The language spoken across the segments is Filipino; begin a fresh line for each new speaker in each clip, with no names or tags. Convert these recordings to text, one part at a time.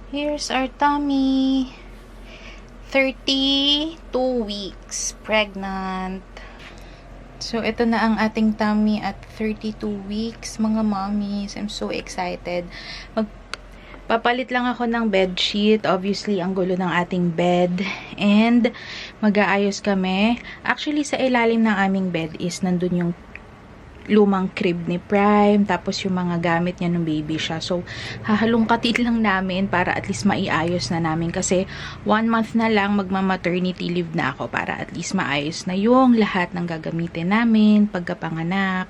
Here's our tummy. 32 weeks pregnant. So, ito na ang ating tummy at 32 weeks, mga mommies. I'm so excited. Papalit lang ako ng bedsheet. Obviously, ang gulo ng ating bed. And, mag-aayos kami. Actually, sa ilalim ng aming bed is nandun yung lumang crib ni Prime, tapos yung mga gamit niya nung baby siya. So, hahalongkatin lang namin para at least maiayos na namin kasi 1 month na lang magma-maternity leave na ako para at least maayos na yung lahat ng gagamitin namin pagkapanganak.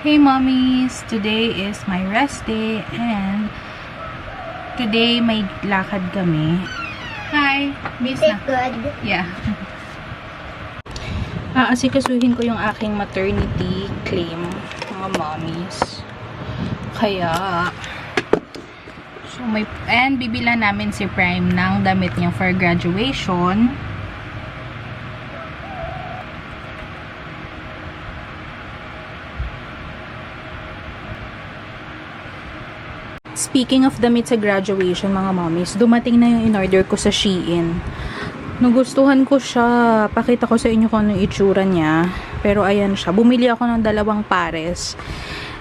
Hey mommies! Today is my rest day and today may lakad kami. Hi! Miss na.
Good.
Yeah. Aasikasuhin ko yung aking maternity claim, mga mommies. Kaya, so and bibilan namin si Prime ng damit niya for graduation. Speaking of damit sa graduation, mga mommies, dumating na yung in-order ko sa Shein. Nagustuhan ko siya. Pakita ko sa inyo kung anong itsura niya. Pero ayan siya. Bumili ako ng 2 pares.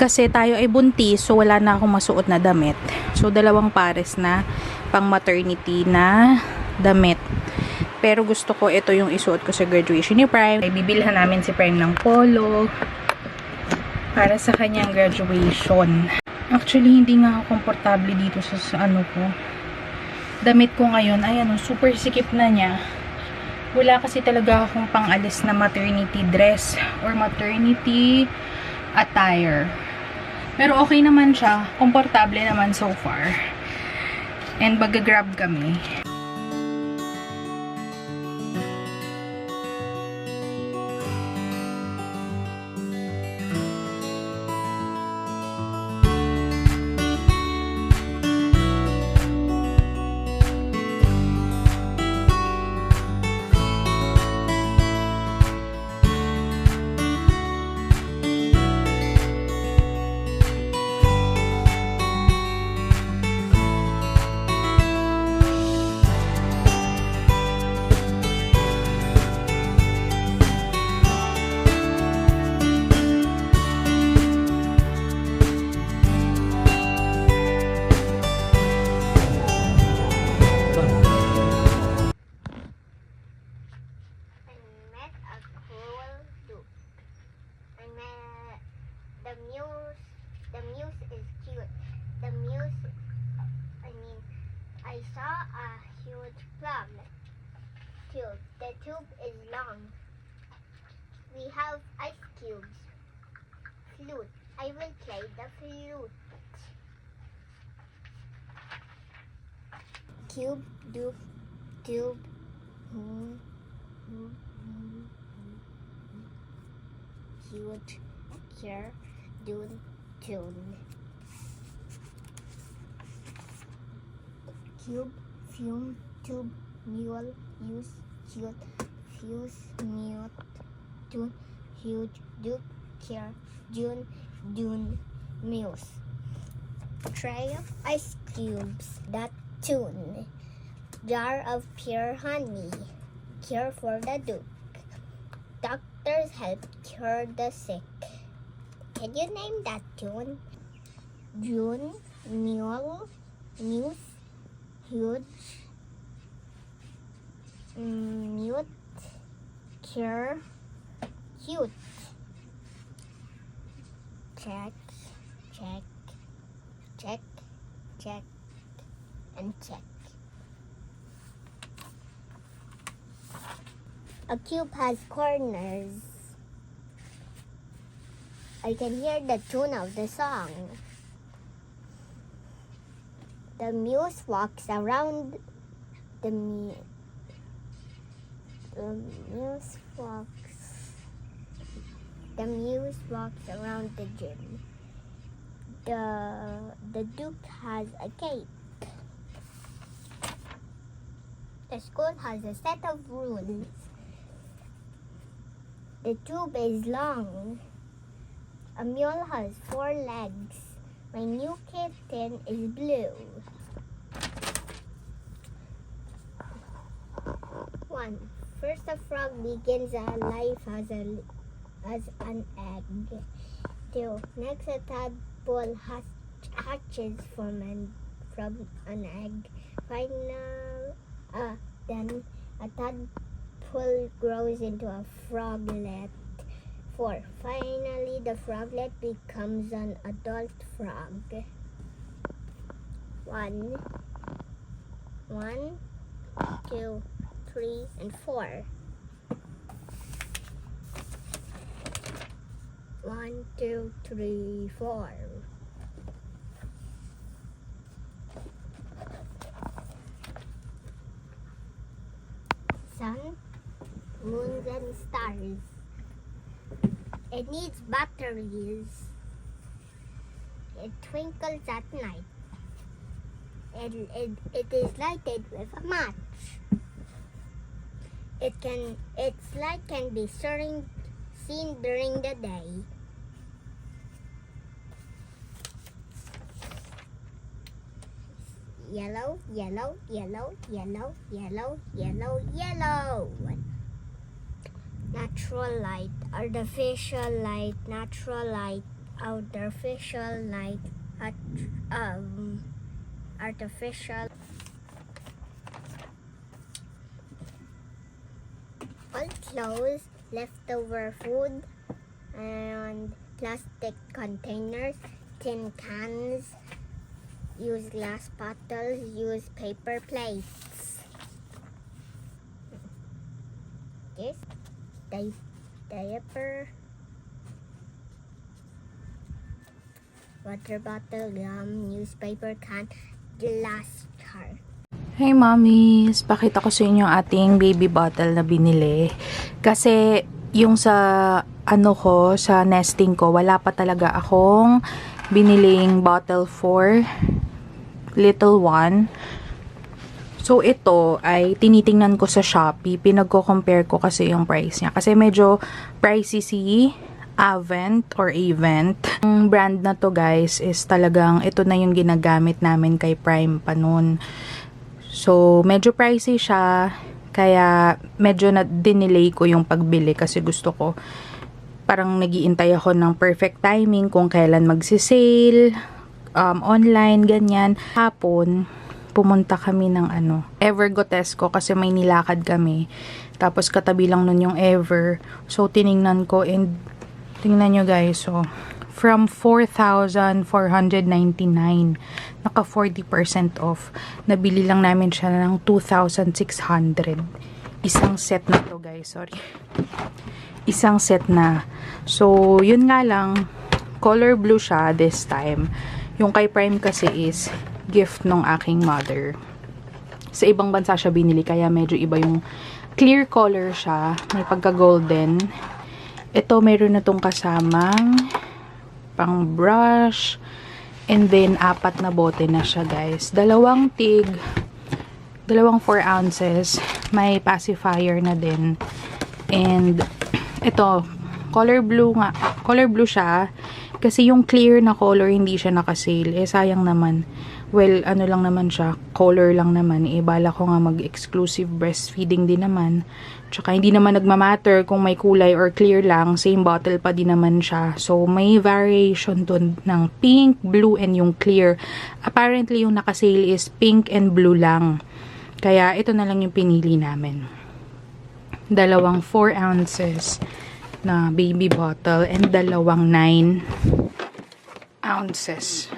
Kasi tayo ay buntis, so wala na akong masuot na damit. So, 2 pares na pang maternity na damit. Pero gusto ko ito yung isuot ko sa graduation ni Prime. Ay, bibilhan namin si Prime ng polo para sa kanyang graduation. Actually, hindi nga ako komportable dito sa ano ko. Damit ko ngayon, ayan, super sikip na niya. Wala kasi talaga akong pang-alis na maternity dress or maternity attire. Pero okay naman siya. Komportable naman so far. And mag-grab kami.
The muse is cute. The muse, I saw a huge plum tube. The tube is long. We have ice cubes. Flute. I will play the flute. Cube, dupe, tube. Cute, care, dune, tune. Cube, fume, tube, mule, use, cute, fuse, mute, tune, huge, duke, care, June, dune, muse. Tray of ice cubes that tune. Jar of pure honey, cure for the duke. Doctors help cure the sick. Can you name that tune? June, mule, muse, huge, mute, cure, cute. Check, check, check, check, and check. A cube has corners. I can hear the tune of the song. The muse walks around the muse walks around the gym. The duke has a cape. The school has a set of rules. The tube is long. A mule has 4 legs. My new kitten is blue. 1. First, a frog begins a life as an egg. 2. Next, a tadpole hatches from an egg. Then a tadpole grows into a froglet. 4. Finally, the froglet becomes an adult frog. 1, 2, 3, and 4. 1, 2, 3, 4. Sun, moons, and stars. It needs batteries. It twinkles at night. It is lighted with a match. Its light can be seen during the day. Yellow, yellow, yellow, yellow, yellow, yellow, yellow. Natural light, artificial light, natural light, artificial light, artificial. Old clothes, leftover food, and plastic containers, tin cans, use glass bottles, use paper plates. This diaper, water bottle, gum, newspaper can, glass jar.
Hey mommies, pakita ko sa inyo yung ating baby bottle na binili. Kasi yung sa sa nesting ko, wala pa talaga akong biniling bottle for little one. So ito ay tinitingnan ko sa Shopee, pinagko-compare ko kasi yung price niya. Kasi medyo pricey si Avent or Avent. Ang brand na to guys is talagang ito na yung ginagamit namin kay Prime pa nun. So, medyo pricey siya, kaya medyo dinelay ko yung pagbili kasi gusto ko, parang nag-iintay ako ng perfect timing kung kailan magsisale, online, ganyan. Hapon, pumunta kami ng Ever Gotesco kasi may nilakad kami. Tapos katabi lang nun yung Ever. So, tiningnan ko and tingnan nyo guys, so, from 4,499, naka 40% off. Nabili lang namin siya ng 2,600. Isang set na to guys, sorry. Isang set na. So, yun nga lang, color blue siya this time. Yung kay Prime kasi is gift nung aking mother. Sa ibang bansa siya binili, kaya medyo iba yung clear color siya. May pagka-golden. Ito, meron na tong kasamang pang brush, and then 4 na bote na siya guys. 2 tig, dalawang 4 ounces. May pacifier na din. And, ito, color blue nga. Color blue siya. Kasi yung clear na color, hindi siya nakasale. Eh, sayang naman. Well, ano lang naman siya, color lang naman. Bala ko nga mag-exclusive breastfeeding din naman. Tsaka hindi naman nagmamatter kung may kulay or clear lang. Same bottle pa din naman siya. So, may variation dun ng pink, blue, and yung clear. Apparently, yung nakasale is pink and blue lang. Kaya, ito na lang yung pinili namin. Dalawang 4 ounces na baby bottle and dalawang 9 ounces.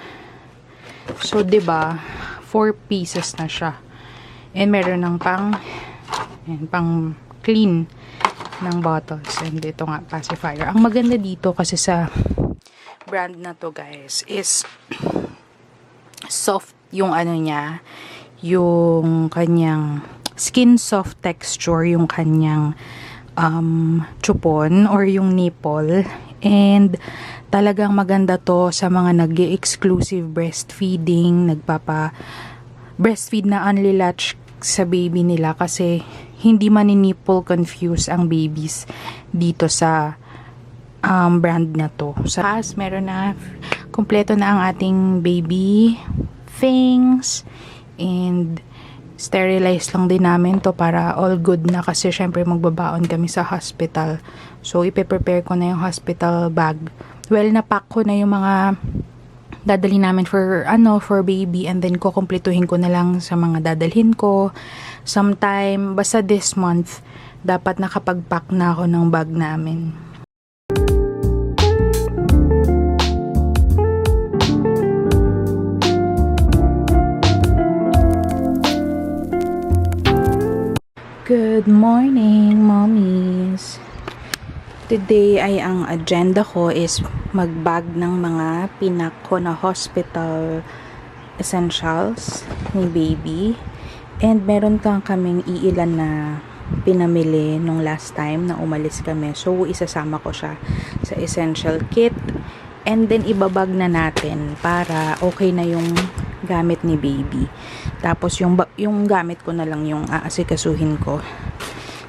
So, 'di ba, 4 pieces na siya. And meron ng pang clean ng bottles. And ito nga, pacifier. Ang maganda dito kasi sa brand na to, guys, is soft yung ano niya, yung kanyang skin soft texture, yung kanyang chupon or yung nipple. And talagang maganda to sa mga nag-exclusive breastfeeding, breastfeed na only latch sa baby nila kasi hindi nipple confuse ang babies dito sa brand na to. Sa taas, meron na, kompleto na ang ating baby things and sterilize lang din namin to para all good na kasi syempre magbabaon kami sa hospital. So, ipe-prepare ko na yung hospital bag. Well, napack ko na yung mga dadalhin namin for baby, and then kukumpletuhin ko na lang sa mga dadalhin ko. Sometime, basta this month, dapat nakapag-pack na ako ng bag namin. Good morning, mommies! Today ay ang agenda ko is magbag ng mga pinak ko na hospital essentials ni baby. And meron kaming iilan na pinamili nung last time na umalis kami. So, isasama ko siya sa essential kit. And then, ibabag na natin para okay na yung gamit ni baby. Tapos, yung gamit ko na lang yung aasikasuhin ko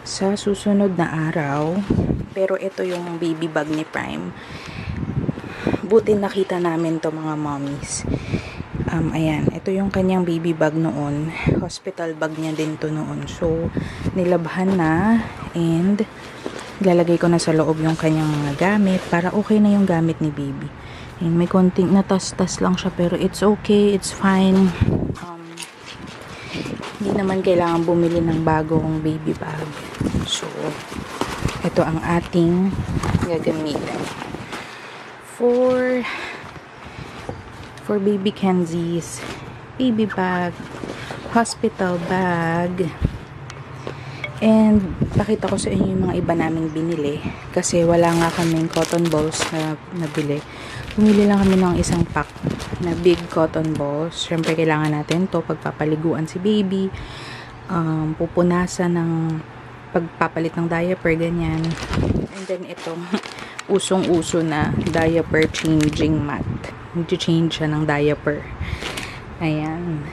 sa susunod na araw. Pero ito yung baby bag ni Prime. Buti nakita namin to, mga mommies. Ayan, ito yung kanyang baby bag noon. Hospital bag niya din to noon. So, nilabhan na and lalagay ko na sa loob yung kanyang mga gamit para okay na yung gamit ni baby. And may konting natas-tas lang siya pero it's okay, it's fine. Hindi naman kailangan bumili ng bagong baby bag. So, ito ang ating gagamitin for baby Kenzie's baby bag, hospital bag. And pakita ko sa inyo yung mga iba naming binili kasi wala nga kaming cotton balls na nabili. Bumili lang kami ng isang pack na big cotton balls. Syempre kailangan natin to pagpapaliguan si baby, pupunasan ng pagpapalit ng diaper, ganyan. And then itong usong-uso na diaper changing mat. Nag-change siya ng diaper. Ayan.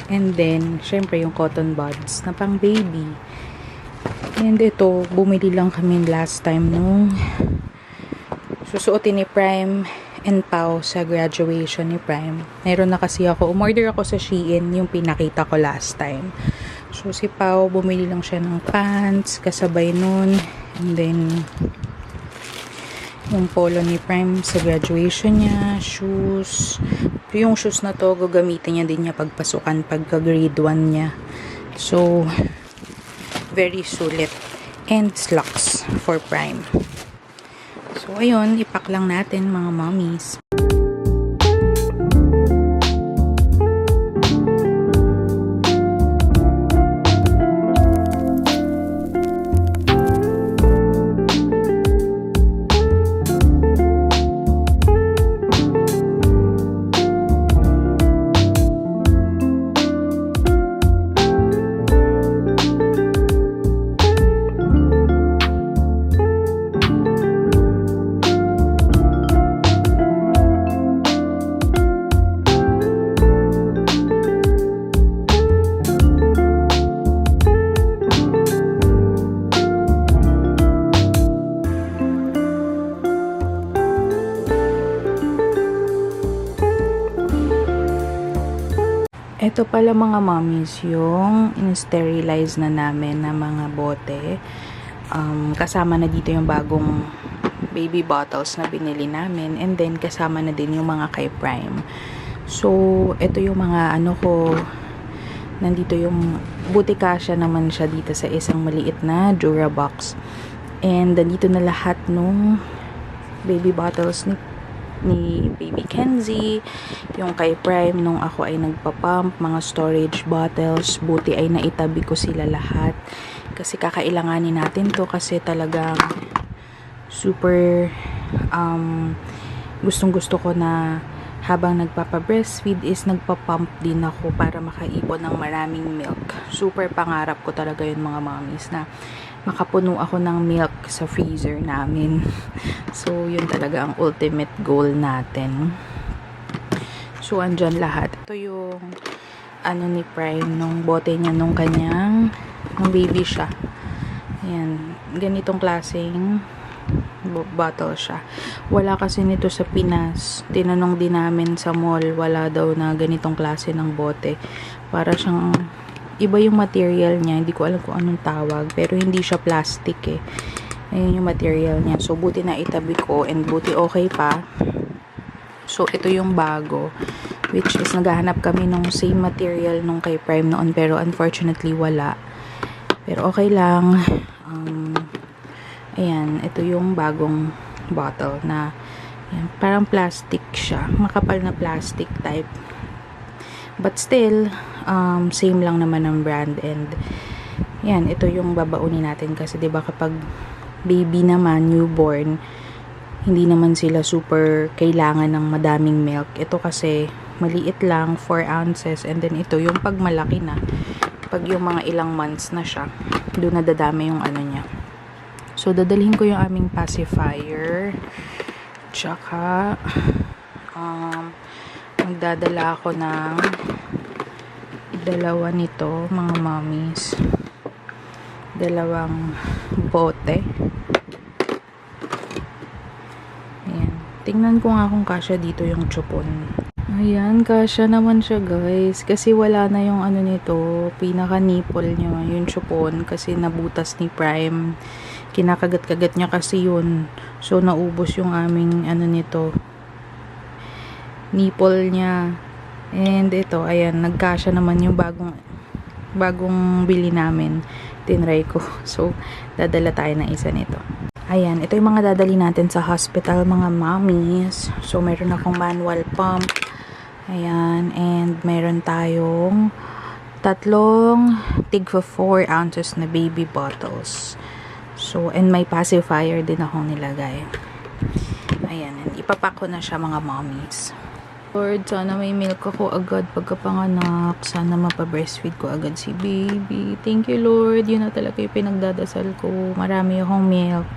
And then, syempre yung cotton buds na pang baby. And ito, bumili lang kami last time nung susuotin ni Prime and Pau sa graduation ni Prime. Meron na kasi umorder ako sa Shein yung pinakita ko last time. So, si Pau, bumili lang siya ng pants, kasabay nun. And then, yung polo ni Prime sa graduation niya, shoes. Yung shoes na to, gagamitin niya din niya pagpasukan pagka grade 1 niya. So, very sulit. And slacks for Prime. So, ayun, ipack lang natin mga mommies. Ito pala mga mommies, yung in-sterilize na namin na mga bote. Kasama na dito yung bagong baby bottles na binili namin. And then, kasama na din yung mga kay Prime. So, ito yung mga ano ko. Nandito yung butikasya naman siya dito sa isang maliit na Durabox. And, nandito na lahat nung baby bottles ni Baby Kenzie, yung kay Prime nung ako ay nagpa-pump, mga storage bottles, buti ay naitabi ko sila lahat kasi kakailanganin natin to kasi talagang super gustong gusto ko na habang nagpapa-breastfeed is nagpa-pump din ako para makaipon ng maraming milk. Super pangarap ko talaga yun mga mommies na makapuno ako ng milk sa freezer namin. So, yun talaga ang ultimate goal natin. So, andyan lahat. Ito yung ano ni Prime, nung bote niya nung kanyang nung baby siya. Ayan. Ganitong klaseng bottle siya. Wala kasi nito sa Pinas. Tinanong din namin sa mall. Wala daw na ganitong klase ng bote. Para siyang iba yung material niya, hindi ko alam kung anong tawag, pero hindi siya plastic eh. Ayun yung material niya. So, buti na itabi ko and buti okay pa. So, ito yung bago, which is naghahanap kami nung same material nung kay Prime noon, pero unfortunately wala. Pero okay lang. Ayan, ito yung bagong bottle na ayan, parang plastic siya. Makapal na plastic type. But still, same lang naman ang brand. And yan, ito yung babaunin natin kasi 'di ba kapag baby naman, newborn, hindi naman sila super kailangan ng madaming milk. Ito kasi maliit lang, 4 ounces, and then ito yung pag malaki na, pag yung mga ilang months na siya, doon na dadami yung ano niya. So dadalhin ko yung aming pacifier, tsaka magdadala ako ng dalawa nito mga mommies, dalawang bote. Ayan, tingnan ko nga kung kasya dito yung chupon. Ayan, kasya naman siya guys, kasi wala na yung ano nito, pinaka nipple niya, yung chupon, kasi nabutas ni Prime, kinakagat-kagat niya kasi yun, so naubos yung aming ano nito, nipple niya. And ito, ayan, nagkasya naman yung bagong bili namin. Tinry ko. So, dadala tayo ng isa nito. Ayan, ito yung mga dadali natin sa hospital, mga mommies. So, meron akong manual pump. Ayan, and meron tayong tatlong tig 4 ounces na baby bottles. So, and may pacifier din akong nilagay. Ayan, and ipapack ko na siya mga mommies. Lord, sana may milk ako agad pagkapanganak. Sana mapa-breastfeed ko agad si baby. Thank you, Lord. Yun na talaga yung pinagdadasal ko. Marami akong milk.